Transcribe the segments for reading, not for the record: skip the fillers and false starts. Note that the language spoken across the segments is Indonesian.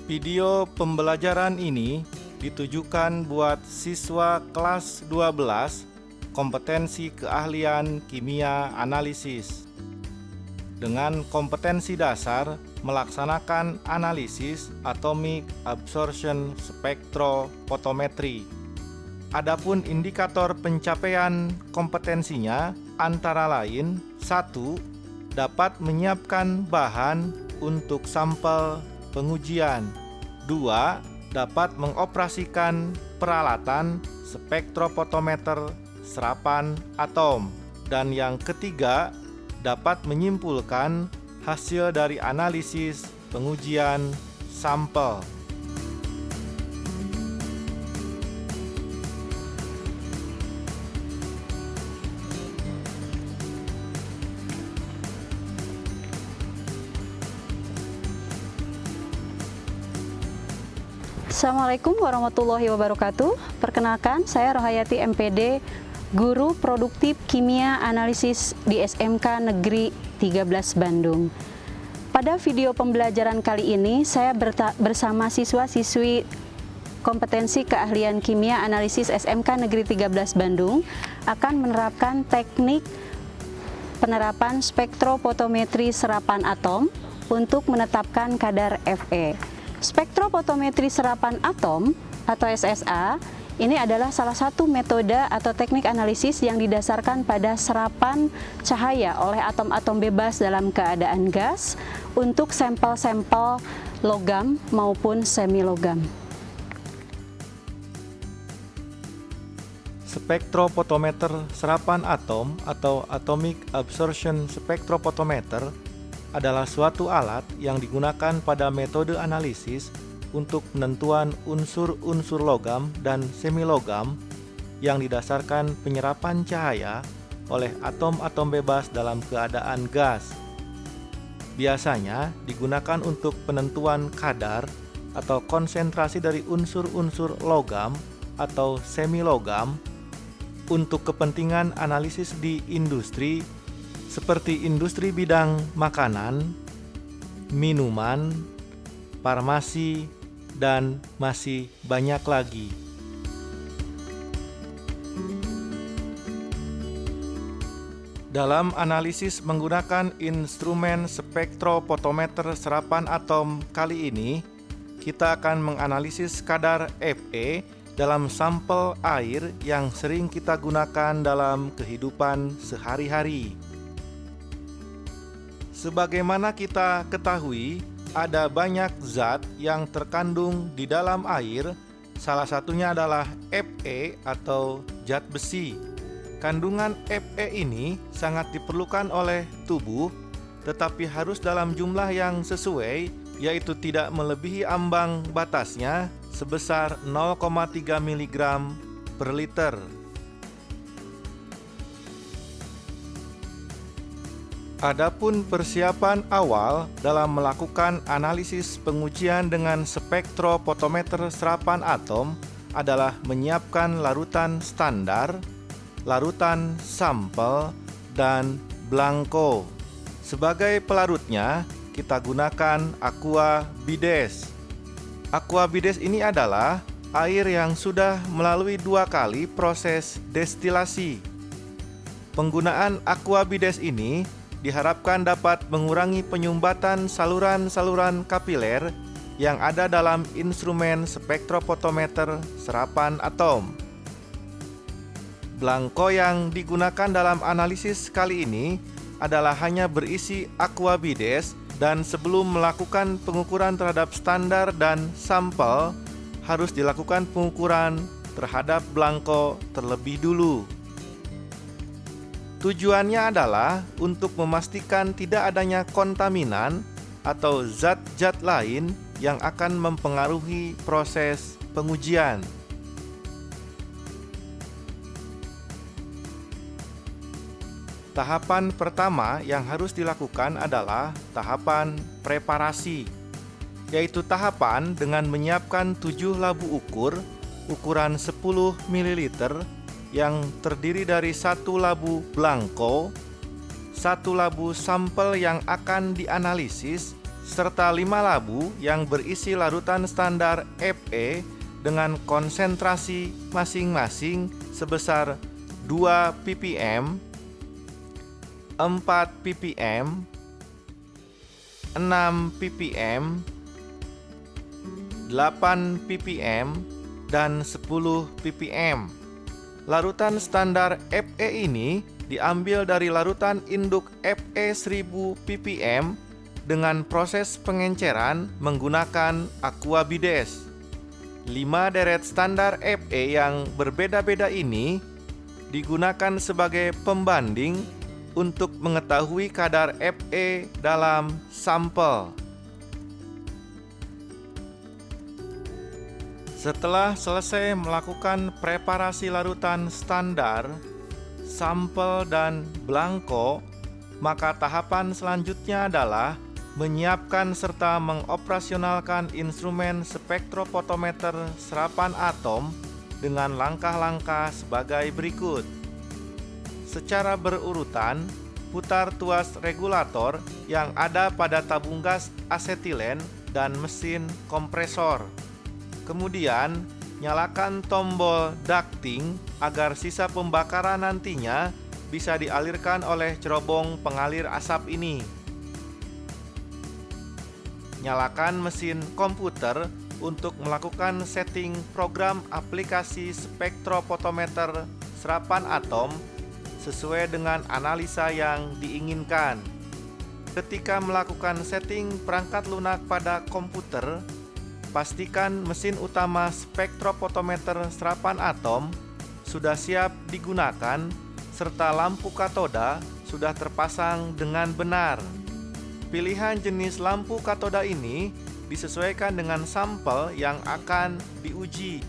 Video pembelajaran ini ditujukan buat siswa kelas 12 kompetensi keahlian kimia analisis. Dengan kompetensi dasar melaksanakan analisis atomic absorption spektrofotometri. Adapun indikator pencapaian kompetensinya antara lain: 1. Dapat menyiapkan bahan untuk sampel pengujian. 2. Dapat mengoperasikan peralatan spektrofotometer serapan atom. Dan yang ketiga, dapat menyimpulkan hasil dari analisis pengujian sampel. Assalamualaikum warahmatullahi wabarakatuh. Perkenalkan, saya Rohayati MPD, Guru Produktif Kimia Analisis di SMK Negeri 13 Bandung. Pada video pembelajaran kali ini, saya bersama siswa-siswi kompetensi keahlian kimia analisis SMK Negeri 13 Bandung akan menerapkan teknik penerapan spektrofotometri serapan atom untuk menetapkan kadar Fe. Spektrofotometri serapan atom atau SSA ini adalah salah satu metode atau teknik analisis yang didasarkan pada serapan cahaya oleh atom-atom bebas dalam keadaan gas untuk sampel-sampel logam maupun semilogam. Spektrofotometer serapan atom atau atomic absorption spektrofotometer adalah suatu alat yang digunakan pada metode analisis untuk penentuan unsur-unsur logam dan semilogam yang didasarkan penyerapan cahaya oleh atom-atom bebas dalam keadaan gas. Biasanya digunakan untuk penentuan kadar atau konsentrasi dari unsur-unsur logam atau semilogam untuk kepentingan analisis di industri seperti industri bidang makanan, minuman, farmasi, dan masih banyak lagi. Dalam analisis menggunakan instrumen spektrofotometer serapan atom kali ini, kita akan menganalisis kadar Fe dalam sampel air yang sering kita gunakan dalam kehidupan sehari-hari. Sebagaimana kita ketahui, ada banyak zat yang terkandung di dalam air, salah satunya adalah Fe atau zat besi. Kandungan Fe ini sangat diperlukan oleh tubuh, tetapi harus dalam jumlah yang sesuai, yaitu tidak melebihi ambang batasnya sebesar 0,3 mg per liter. Adapun persiapan awal dalam melakukan analisis pengujian dengan spektrofotometer serapan atom adalah menyiapkan larutan standar, larutan sampel, dan blanko. Sebagai pelarutnya, kita gunakan aqua bides. Aqua bides ini adalah air yang sudah melalui 2 kali proses destilasi. Penggunaan aqua bides ini diharapkan dapat mengurangi penyumbatan saluran-saluran kapiler yang ada dalam instrumen spektrofotometer serapan atom. Blanko yang digunakan dalam analisis kali ini adalah hanya berisi aqua bides, dan sebelum melakukan pengukuran terhadap standar dan sampel, harus dilakukan pengukuran terhadap blanko terlebih dulu. Tujuannya adalah untuk memastikan tidak adanya kontaminan atau zat-zat lain yang akan mempengaruhi proses pengujian. Tahapan pertama yang harus dilakukan adalah tahapan preparasi, yaitu tahapan dengan menyiapkan 7 labu ukur ukuran 10 ml yang terdiri dari 1 labu blanko, 1 labu sampel yang akan dianalisis, serta 5 labu yang berisi larutan standar Fe dengan konsentrasi masing-masing sebesar 2 ppm, 4 ppm, 6 ppm, 8 ppm, dan 10 ppm. Larutan standar Fe ini diambil dari larutan induk Fe 1000 ppm dengan proses pengenceran menggunakan aqua bides. 5 deret standar Fe yang berbeda-beda ini digunakan sebagai pembanding untuk mengetahui kadar Fe dalam sampel. Setelah selesai melakukan preparasi larutan standar, sampel, dan blanko, maka tahapan selanjutnya adalah menyiapkan serta mengoperasionalkan instrumen spektrofotometer serapan atom dengan langkah-langkah sebagai berikut. Secara berurutan, putar tuas regulator yang ada pada tabung gas asetilen dan mesin kompresor. Kemudian, nyalakan tombol ducting agar sisa pembakaran nantinya bisa dialirkan oleh cerobong pengalir asap ini. Nyalakan mesin komputer untuk melakukan setting program aplikasi spektrofotometer serapan atom sesuai dengan analisa yang diinginkan. Ketika melakukan setting perangkat lunak pada komputer, pastikan mesin utama spektrofotometer serapan atom sudah siap digunakan serta lampu katoda sudah terpasang dengan benar. Pilihan jenis lampu katoda ini disesuaikan dengan sampel yang akan diuji.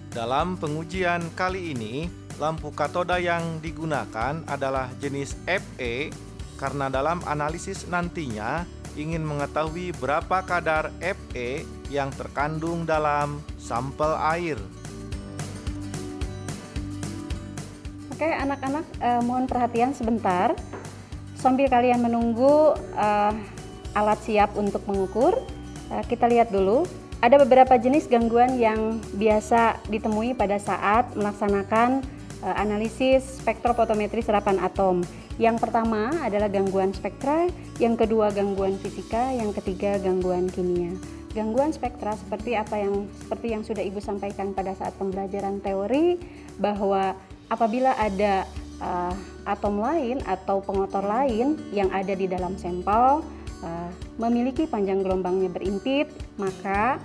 Dalam pengujian kali ini, lampu katoda yang digunakan adalah jenis Fe karena dalam analisis nantinya ingin mengetahui berapa kadar Fe yang terkandung dalam sampel air. Oke, anak-anak, mohon perhatian sebentar. Sambil kalian menunggu alat siap untuk mengukur, kita lihat dulu. Ada beberapa jenis gangguan yang biasa ditemui pada saat melaksanakan analisis spektrofotometri serapan atom. Yang pertama adalah gangguan spektra, yang kedua gangguan fisika, yang ketiga gangguan kimia. Gangguan spektra seperti yang sudah Ibu sampaikan pada saat pembelajaran teori, bahwa apabila ada atom lain atau pengotor lain yang ada di dalam sampel memiliki panjang gelombangnya berimpit, maka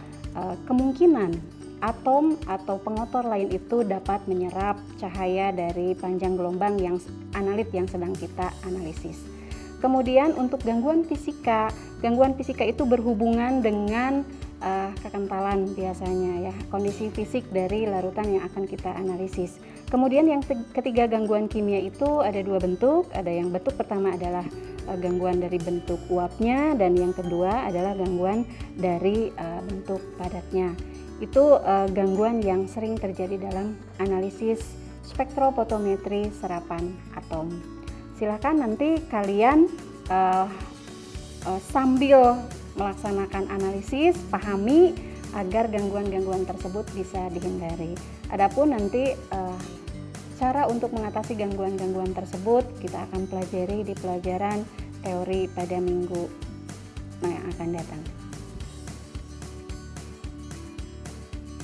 kemungkinan atom atau pengotor lain itu dapat menyerap cahaya dari panjang gelombang yang analit yang sedang kita analisis. Kemudian untuk gangguan fisika itu berhubungan dengan kekentalan biasanya ya, kondisi fisik dari larutan yang akan kita analisis. Kemudian yang ketiga gangguan kimia itu ada dua bentuk, ada yang bentuk pertama adalah gangguan dari bentuk uapnya, dan yang kedua adalah gangguan dari bentuk padatnya. Itu gangguan yang sering terjadi dalam analisis spektrofotometri serapan atom. Silakan nanti kalian sambil melaksanakan analisis, pahami agar gangguan-gangguan tersebut bisa dihindari. Adapun nanti cara untuk mengatasi gangguan-gangguan tersebut kita akan pelajari di pelajaran teori pada minggu yang akan datang.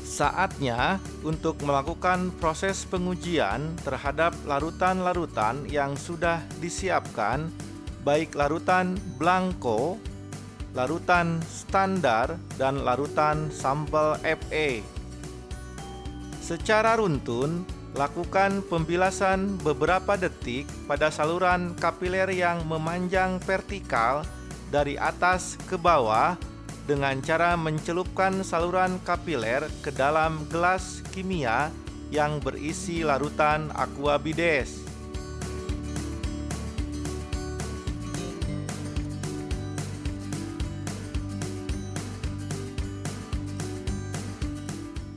Saatnya untuk melakukan proses pengujian terhadap larutan-larutan yang sudah disiapkan, baik larutan blanko, larutan standar, dan larutan sampel Fe. Secara runtun, lakukan pembilasan beberapa detik pada saluran kapiler yang memanjang vertikal dari atas ke bawah dengan cara mencelupkan saluran kapiler ke dalam gelas kimia yang berisi larutan aqua bides.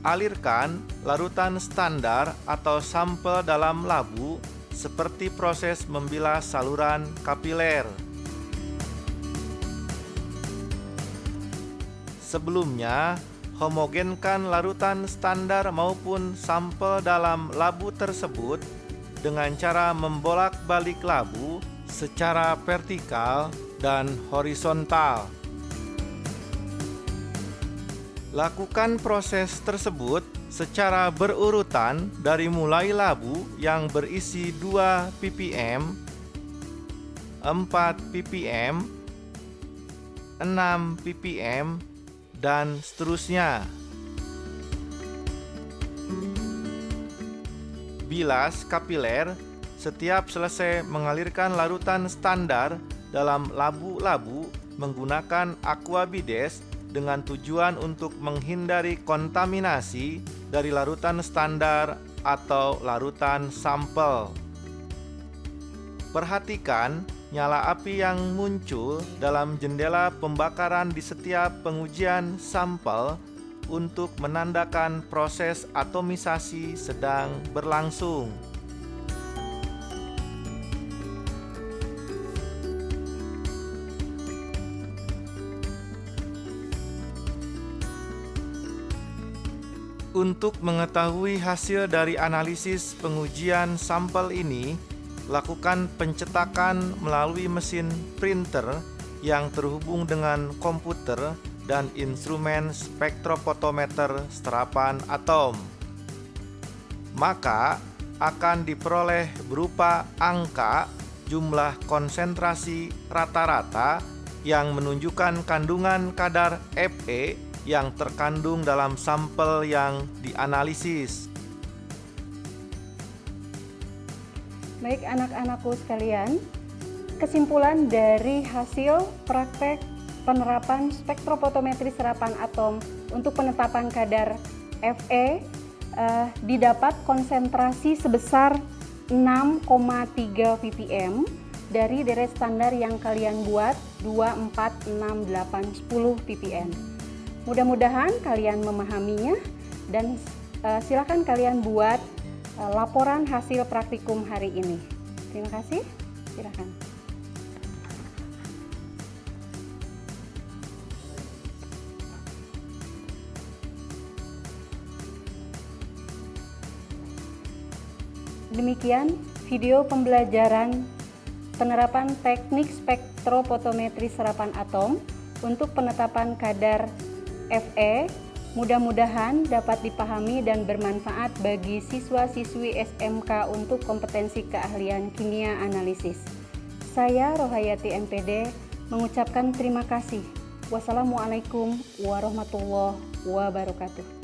Alirkan larutan standar atau sampel dalam labu seperti proses membilas saluran kapiler. Sebelumnya, homogenkan larutan standar maupun sampel dalam labu tersebut dengan cara membolak-balik labu secara vertikal dan horizontal. Lakukan proses tersebut secara berurutan dari mulai labu yang berisi 2 ppm, 4 ppm, 6 ppm, dan seterusnya. Bilas kapiler setiap selesai mengalirkan larutan standar dalam labu-labu menggunakan aquabides dengan tujuan untuk menghindari kontaminasi dari larutan standar atau larutan sampel. Perhatikan nyala api yang muncul dalam jendela pembakaran di setiap pengujian sampel untuk menandakan proses atomisasi sedang berlangsung. Untuk mengetahui hasil dari analisis pengujian sampel ini, lakukan pencetakan melalui mesin printer yang terhubung dengan komputer dan instrumen spektrofotometer serapan atom. Maka akan diperoleh berupa angka jumlah konsentrasi rata-rata yang menunjukkan kandungan kadar Fe yang terkandung dalam sampel yang dianalisis. Baik anak-anakku sekalian, kesimpulan dari hasil praktek penerapan spektrofotometri serapan atom untuk penetapan kadar Fe didapat konsentrasi sebesar 6,3 ppm dari deret standar yang kalian buat 2, 4, 6, 8, 10 ppm. Mudah-mudahan kalian memahaminya dan silakan kalian buat laporan hasil praktikum hari ini. Terima kasih. Silakan. Demikian video pembelajaran penerapan teknik spektrofotometri serapan atom untuk penetapan kadar Fe. Mudah-mudahan dapat dipahami dan bermanfaat bagi siswa-siswi SMK untuk kompetensi keahlian kimia analisis. Saya Rohayati MPD mengucapkan terima kasih. Wassalamualaikum warahmatullahi wabarakatuh.